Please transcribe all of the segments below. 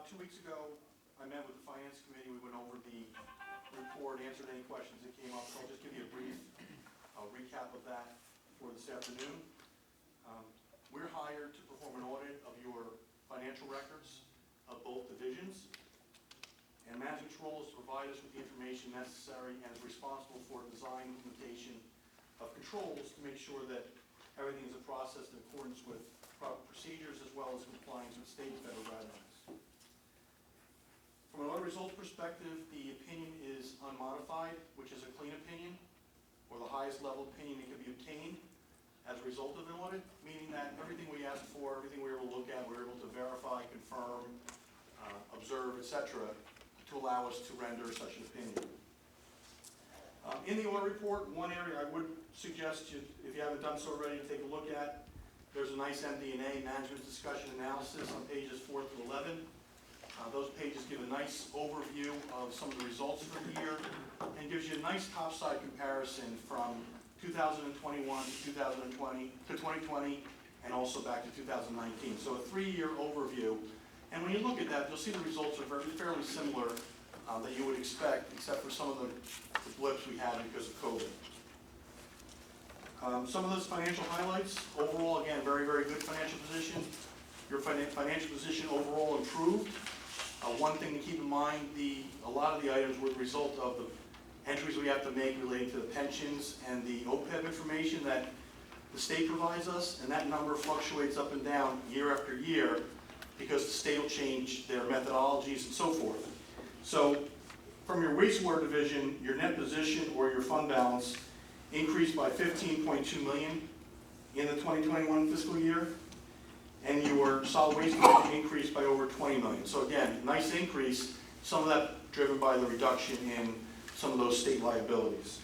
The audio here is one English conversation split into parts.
About 2 weeks ago, I met with the Finance Committee. We went over the report, answered any questions that came up. So I'll just give you a brief recap of that for this afternoon. We're hired to perform an audit of your financial records of both divisions. And management's role is to provide us with the information necessary and is responsible for design and implementation of controls to make sure that everything is processed in accordance with proper procedures as well as compliance with state and federal guidelines. From an audit results perspective, the opinion is unmodified, which is a clean opinion, or the highest level opinion that can be obtained as a result of an audit, meaning that everything we asked for, everything we were able to look at, we were able to verify, confirm, observe, etc., to allow us to render such an opinion. In the audit report, one area I would suggest you, if you haven't done so already, to take a look at. There's a nice MD&A, Management Discussion Analysis, on pages 4 through 11. Those pages give a nice overview of some of the results for the year and gives you a nice topside comparison from 2021 to 2020 and also back to 2019. So a 3-year overview. And when you look at that, you'll see the results are fairly similar that you would expect, except for some of the blips we had because of COVID. Some of those financial highlights, overall, again, very, very good financial position. Your financial position overall improved. One thing to keep in mind, a lot of the items were the result of the entries we have to make relating to the pensions and the OPEB information that the state provides us, and that number fluctuates up and down year after year because the state will change their methodologies and so forth. So from your wastewater division, your net position or your fund balance increased by $15.2 million in the 2021 fiscal year, and your solid waste division increased by over $20 million. So again, nice increase, some of that driven by the reduction in some of those state liabilities.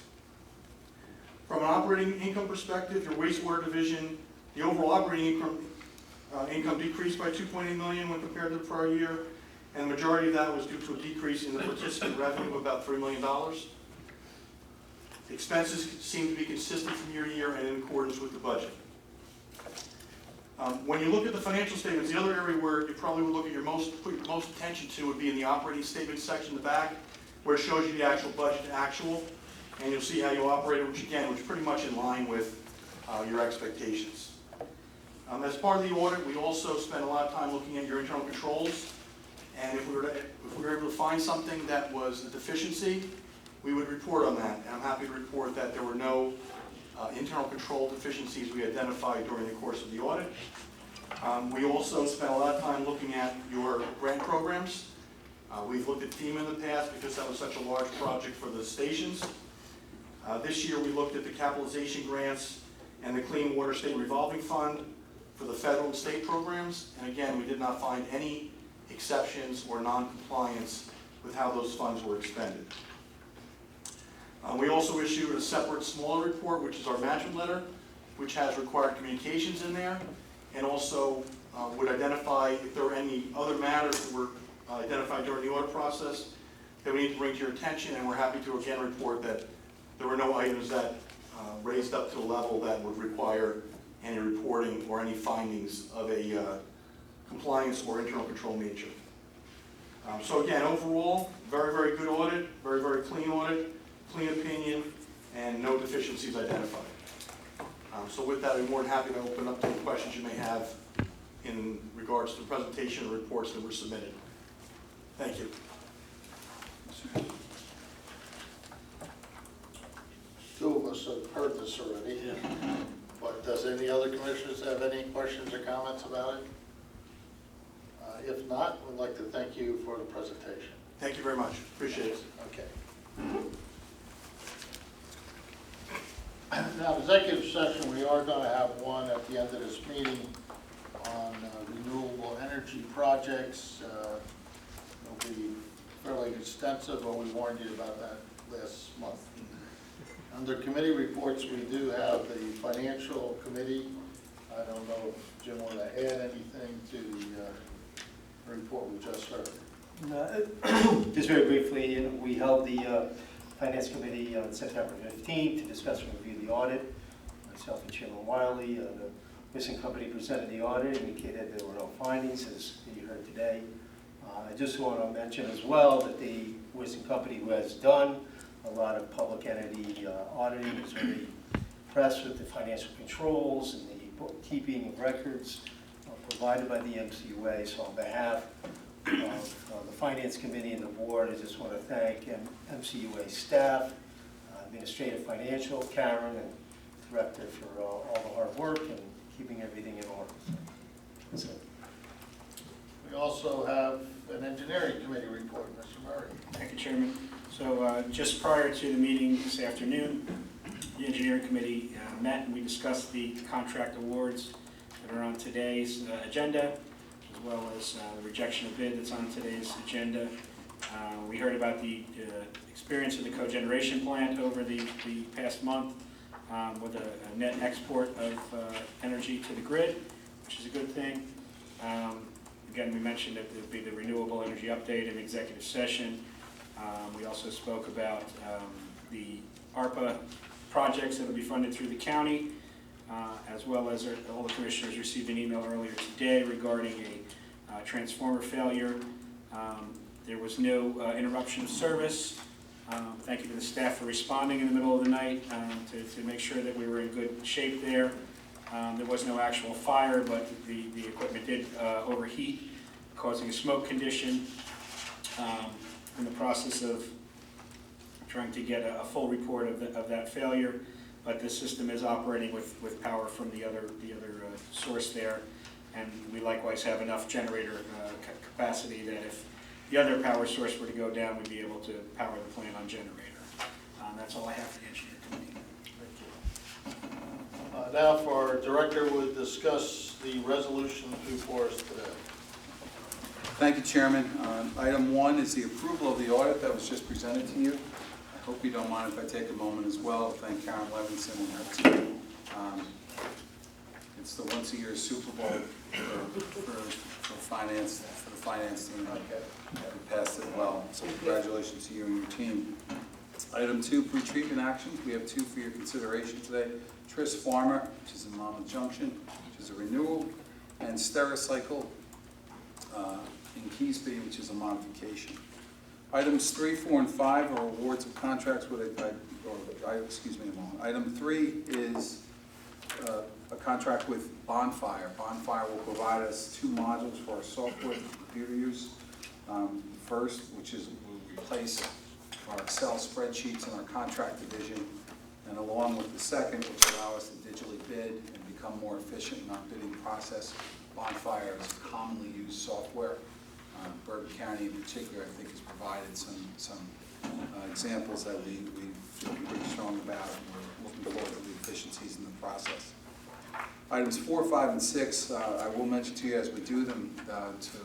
From an operating income perspective, your wastewater division, the overall operating income decreased by $2.8 million when compared to the prior year, and the majority of that was due to a decrease in the participant revenue of about $3 million. Expenses seem to be consistent from year to year and in accordance with the budget. When you look at the financial statements, the other area where you probably would look at put your most attention to would be in the operating statement section in the back, where it shows you the actual budget to actual, and you'll see how you operated, which again, was pretty much in line with your expectations. As part of the audit, we also spent a lot of time looking at your internal controls, and if we were able to find something that was a deficiency, we would report on that. And I'm happy to report that there were no internal control deficiencies we identified during the course of the audit. We also spent a lot of time looking at your grant programs. We've looked at FEMA in the past because that was such a large project for the stations. This year we looked at the capitalization grants and the Clean Water State Revolving Fund for the federal and state programs. And again, we did not find any exceptions or non-compliance with how those funds were expended. We also issued a separate smaller report, which is our management letter, which has required communications in there, and also would identify if there were any other matters that were identified during the audit process that we need to bring to your attention, and we're happy to again report that there were no items that raised up to a level that would require any reporting or any findings of a compliance or internal control nature. So again, overall, very, very good audit, very, very clean audit, clean opinion, and no deficiencies identified. So with that, I'm more than happy to open up to any questions you may have in regards to the presentation and reports that were submitted. Thank you. Two of us have heard this already, but does any other commissioners have any questions or comments about it? If not, we'd like to thank you for the presentation. Thank you very much. Appreciate it. Okay. Now, executive session, we are going to have one at the end of this meeting on renewable energy projects. It'll be fairly extensive, but we warned you about that last month. Under committee reports, we do have the financial committee. I don't know if Jim want to add anything to the report we just heard. Just very briefly, we held the Finance Committee on September 15th to discuss and review the audit. Myself and Chairman Wiley, the missing company presented the audit, indicated there were no findings, as you heard today. I just want to mention as well that the Wisdom Company, who has done a lot of public entity auditing, is very impressed with the financial controls and the bookkeeping of records provided by the MCUA. So on behalf of the Finance Committee and the Board, I just want to thank MCUA staff, Administrative Financial, Karen, and Director for all the hard work and keeping everything in order. That's it. We also have an engineering committee report, Mr. Murray. Thank you, Chairman. So just prior to the meeting this afternoon, the engineering committee met and we discussed the contract awards that are on today's agenda, as well as the rejection of bid that's on today's agenda. We heard about the experience of the cogeneration plant over the past month with a net export of energy to the grid, which is a good thing. Again, we mentioned that there would be the renewable energy update in executive session. We also spoke about the ARPA projects that will be funded through the county, as well as all the commissioners received an email earlier today regarding a transformer failure. There was no interruption of service. Thank you to the staff for responding in the middle of the night to make sure that we were in good shape there. There was no actual fire, but the equipment did overheat, causing a smoke condition. In the process of trying to get a full report of that failure, but the system is operating with power from the other source there, and we likewise have enough generator capacity that if the other power source were to go down, we'd be able to power the plant on generator. That's all I have for the engineering committee. Now for our director, we'll discuss the resolution before us today. Thank you, Chairman. Item 1 is the approval of the audit that was just presented to you. I hope you don't mind if I take a moment as well to thank Karen Levinson and her team. It's the once-a-year Super Bowl for the finance team. We passed it well, so congratulations to you and your team. Item 2, pretreatment actions. We have 2 for your consideration today. Tris Farmer, which is in Monmouth Junction, which is a renewal, and Stericycle in Keysby, which is a modification. Items 3, 4, and 5 are awards of contracts with Item 3 is a contract with Bonfire. Bonfire will provide us 2 modules for our software computer use. First, which is we'll replace our Excel spreadsheets in our contract division, and along with the second, which allow us to digitally bid and become more efficient in our bidding process. Bonfire is commonly used software. Bergen County in particular, I think, has provided some examples that we feel pretty strong about, and we're looking forward to the efficiencies in the process. Items 4, 5, and 6, I will mention to you as we do them to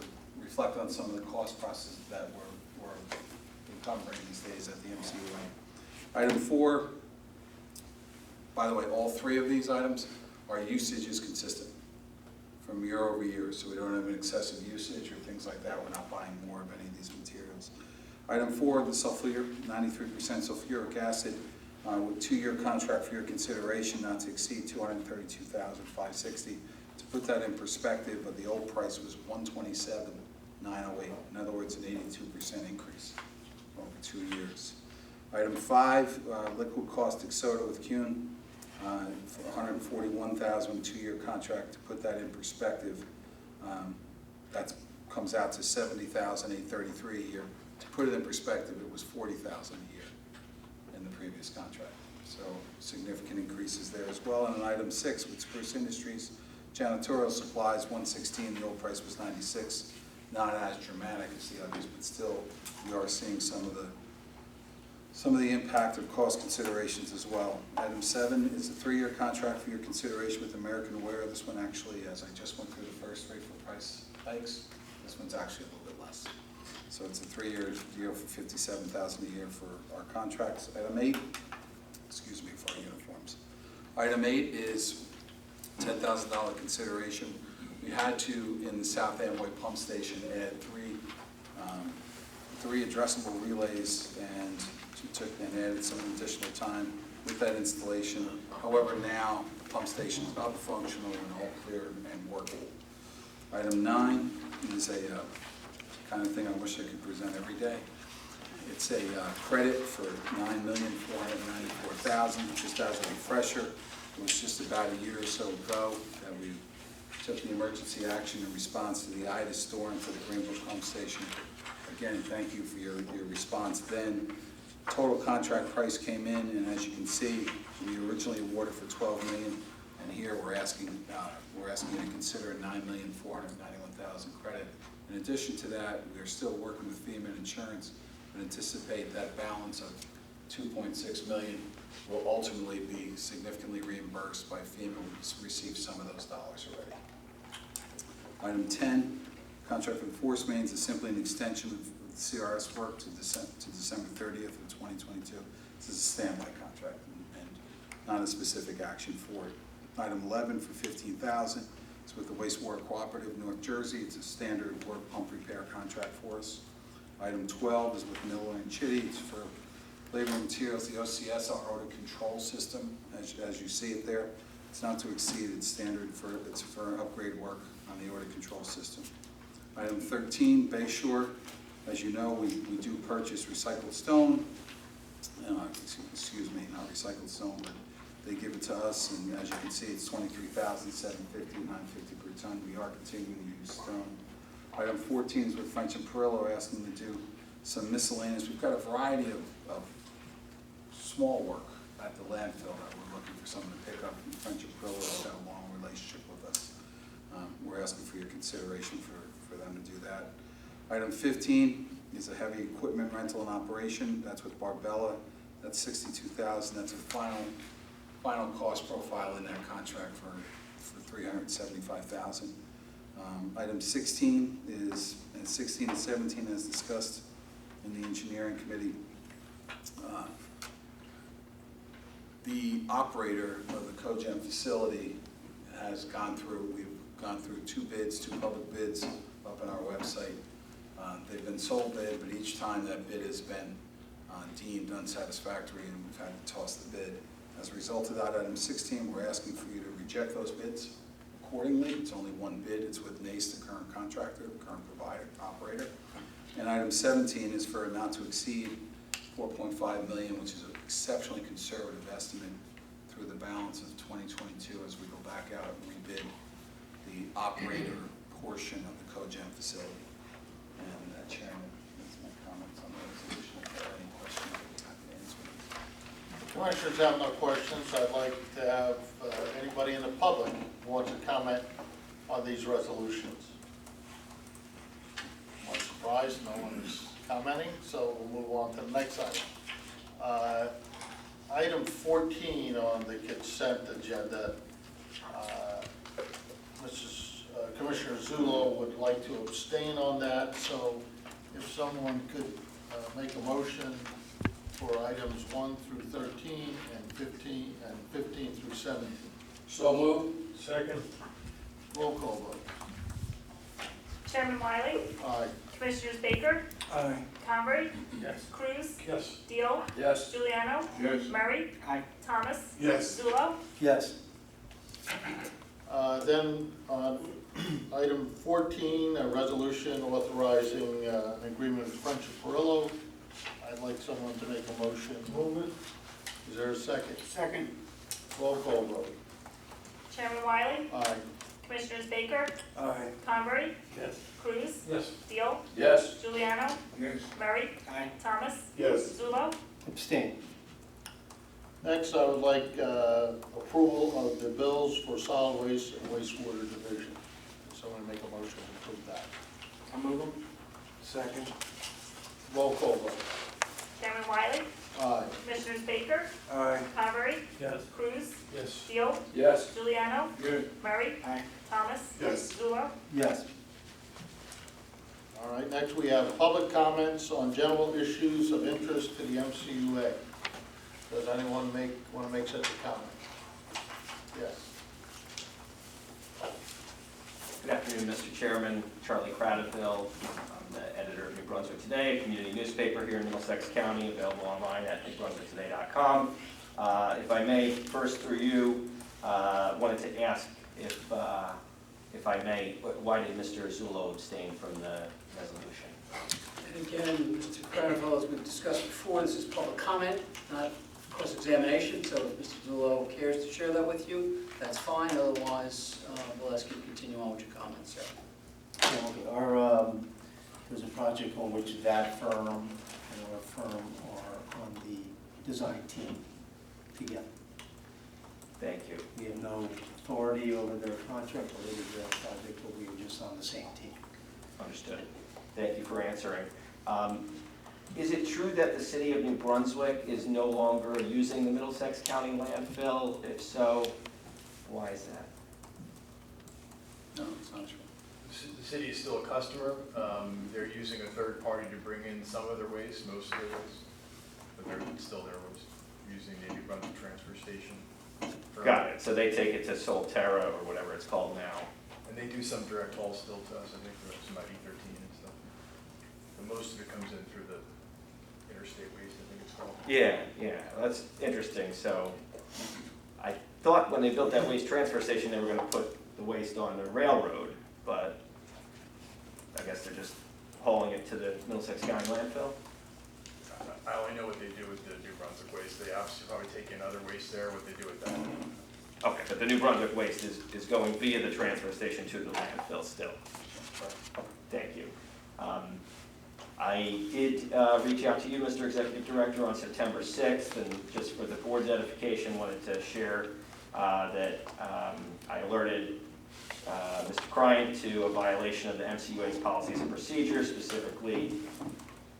reflect on some of the cost processes that we're encumbering these days at the MCUA. Item 4, by the way, all 3 of these items, our usage is consistent from year over year, so we don't have an excessive usage or things like that. We're not buying more of any of these materials. Item 4, the sulfur, 93% sulfuric acid, with 2-year contract for your consideration, not to exceed $232,560. To put that in perspective, the old price was $127,908. In other words, an 82% increase over 2 years. Item 5, liquid caustic soda with Kuhn. For $141,000 2-year contract. To put that in perspective, that comes out to $70,833 a year. To put it in perspective, it was $40,000 a year in the previous contract. So significant increases there as well. And in item 6 with Spruce Industries, janitorial supplies, $116. The old price was $96. Not as dramatic as the others, but still we are seeing some of the impact of cost considerations as well. Item 7 is a 3-year contract for your consideration with American Ware. This one actually, as I just went through the first rate for price hikes, this one's actually a little bit less. So it's a 3-year deal for $57,000 a year for our contracts. Item 8, for our uniforms. Item 8 is $10,000 consideration. We had to, in the South Amway pump station, add 3 addressable relays and added some additional time with that installation. However, now the pump station is up, functional, and all clear and working. Item 9 is a kind of thing I wish I could present every day. It's a credit for $9,494,000. Just as a refresher, it was just about a year or so ago that we took the emergency action in response to the Ida storm for the Greenbrook Pump Station. Again, thank you for your response then. Total contract price came in, and as you can see, we originally awarded for $12 million, and here we're asking you to consider a $9,491,000 credit. In addition to that, we are still working with FEMA Insurance and anticipate that balance of $2.6 million will ultimately be significantly reimbursed by FEMA. We've received some of those dollars already. Item 10, contract for the force mains is simply an extension of the CRS work to December 30th of 2022. This is a standby contract and not a specific action for it. Item 11 for $15,000 is with the Wastewater Cooperative of North Jersey. It's a standard work pump repair contract for us. Item 12 is with Miller and Chitty. It's for labor and materials, the OCS, our audit control system, as you see it there. It's not to exceed its standard it's for upgrade work on the audit control system. Item 13, Bayshore. As you know, we do purchase recycled stone. Excuse me, not recycled stone, but they give it to us, and as you can see, it's $23,750, $950 per ton. We are continuing to use stone. Item 14 is with French and Perillo, asking to do some miscellaneous. We've got a variety of small work at the landfill that we're looking for someone to pick up. And French and Perillo has got a long relationship with us. We're asking for your consideration for them to do that. Item 15 is a heavy equipment rental and operation. That's with Barbella. That's $62,000. That's a final cost profile in that contract for $375,000. Item 16 is, and 16 and 17 as discussed in the engineering committee. The operator of the cogen facility has we've gone through two public bids up on our website. They've been sole bid, but each time that bid has been deemed unsatisfactory and we've had to toss the bid. As a result of that, item 16, we're asking for you to reject those bids accordingly. It's only one bid. It's with NACE, the current contractor, the current operator. And item 17 is for a not to exceed $4.5 million, which is an exceptionally conservative estimate through the balance of 2022 as we go back out and rebid the operator portion of the cogen facility. And Chairman, that's my comments on the resolution. If there are any questions, I'd be happy to answer them. Commissioners have no questions. I'd like to have anybody in the public who wants to comment on these resolutions. I'm surprised no one is commenting, so we'll move on to the next item. Item 14 on the consent agenda. Commissioner Zullo would like to abstain on that, so if someone could make a motion for items 1 through 13 and 15 through 17. So moved. Second. Roll call vote. Chairman Wiley, Aye. Commissioners Baker, Aye. Convery, Yes. Cruz, Yes. Deal, Yes. Juliano, Yes. Murray, Aye. Thomas, Yes. Zullo, Yes. Then on item 14, a resolution authorizing an agreement with French and Perillo. I'd like someone to make a motion. Move it. Is there a second? Second. Roll call vote. Chairman Wiley, Aye. Commissioners Baker, Aye. Convery, Yes. Cruz, Yes. Deal, Yes. Juliano, Yes. Murray, Aye. Thomas, Yes. Zullo, Abstain. Next, I would like approval of the bills for solid waste and wastewater division. Can someone make a motion to approve that? I'll move them. Second. Roll call vote. Chairman Wiley, Aye. Commissioners Baker, Aye. Convery, Yes. Cruz, Yes. Deal, Yes. Juliano, Yes. Murray, Aye. Thomas, Yes. Zullo, Yes. All right, next we have public comments on general issues of interest to the MCUA. Does anyone want to make such a comment? Yes. Good afternoon, Mr. Chairman. Charlie Cradaville. I'm the editor of New Brunswick Today, a community newspaper here in Middlesex County, available online at newbrunswicktoday.com. If I may, first through you, wanted to ask if I may, why did Mr. Zullo abstain from the resolution? Again, Mr. Craneville, as we've discussed before, this is public comment, not cross-examination, so if Mr. Zullo cares to share that with you, that's fine, otherwise, we'll ask you to continue on with your comments, sir. There's a project on which that firm and our firm are on the design team together. Thank you. We have no authority over their contract or their project, but we are just on the same team. Understood. Thank you for answering. Is it true that the city of New Brunswick is no longer using the Middlesex County landfill? If so, why is that? No, it's not true. The city is still a customer. They're using a third party to bring in some of their waste, most of their waste, but they're still their waste, using the New Brunswick transfer station. Got it. So they take it to Solterra or whatever it's called now. And they do some direct haul still to us, I think, for some E13 and stuff. But most of it comes in through the interstate waste, I think it's called. Yeah, that's interesting. So I thought when they built that waste transfer station, they were going to put the waste on the railroad, but I guess they're just hauling it to the Middlesex County landfill? I only know what they do with the New Brunswick waste. They obviously probably take in other waste there, what they do with that. Okay, but the New Brunswick waste is going via the transfer station to the landfill still. Thank you. I did reach out to you, Mr. Executive Director, on September 6th, and just for the board's edification, wanted to share that I alerted Mr. Cryan to a violation of the MCUA's policies and procedures, specifically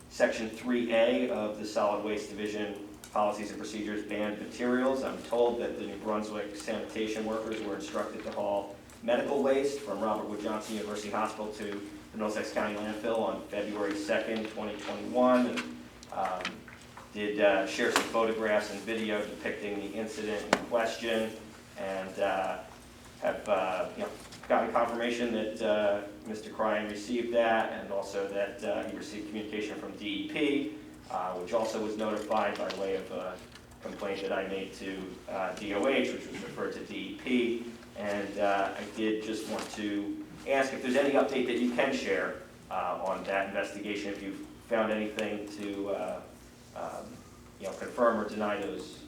Section 3A of the Solid Waste Division Policies and Procedures banned materials. I'm told that the New Brunswick sanitation workers were instructed to haul medical waste from Robert Wood Johnson University Hospital to the Middlesex County landfill on February 2nd, 2021. And, did share some photographs and video depicting the incident in question, and have gotten confirmation that Mr. Cryan received that, and also that he received communication from DEP, which also was notified by way of a complaint that I made to DOH, which was referred to DEP. And I did just want to ask if there's any update that you can share on that investigation, if you've found anything to confirm or deny those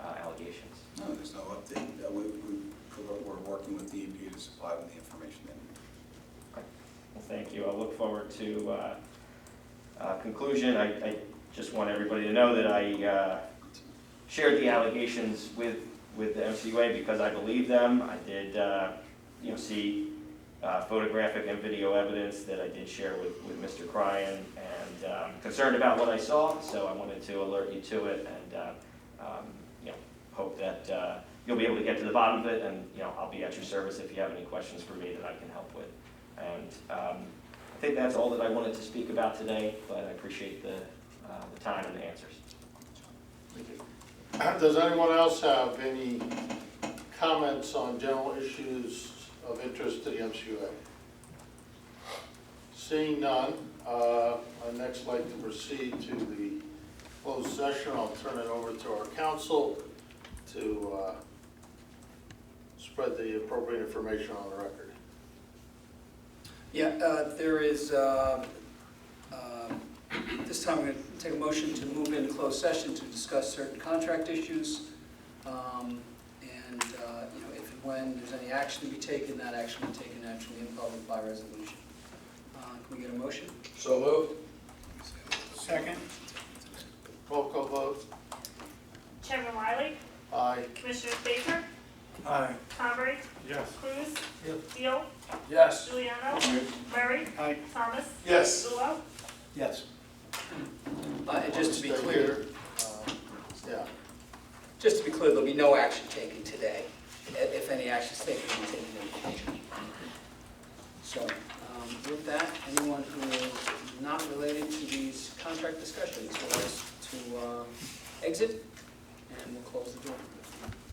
allegations. No, there's no update. We're working with DEP to supply them the information they need. Well, thank you. I'll look forward to conclusion. I just want everybody to know that I shared the allegations with the MCUA because I believe them. I did see photographic and video evidence that I did share with Mr. Cryan, and concerned about what I saw, so I wanted to alert you to it, and hope that you'll be able to get to the bottom of it, and I'll be at your service if you have any questions for me that I can help with. And I think that's all that I wanted to speak about today, but I appreciate the time and the answers. Does anyone else have any comments on general issues of interest to the MCUA? Seeing none, I'd next like to proceed to the closed session. I'll turn it over to our counsel to spread the appropriate information on the record. Yeah, there is, this time we're going to take a motion to move into closed session to discuss certain contract issues. If and when there's any action to be taken, that action will be taken actually in public by resolution. Can we get a motion? So moved. Second. Roll call vote. Chairman Wiley, Aye. Commissioners Baker, Aye. Convery, Yes. Cruz, Yep. Steele, Yes. Giuliano, Murray, Aye. Thomas, Yes. Zullo. Yes. And just to be Stay clear, here. Yeah. just to be clear, there'll be no action taken today. If any action is taken, it'll be taken in the future. So, with that, anyone who is not related to these contract discussions will ask to exit, and we'll close the door.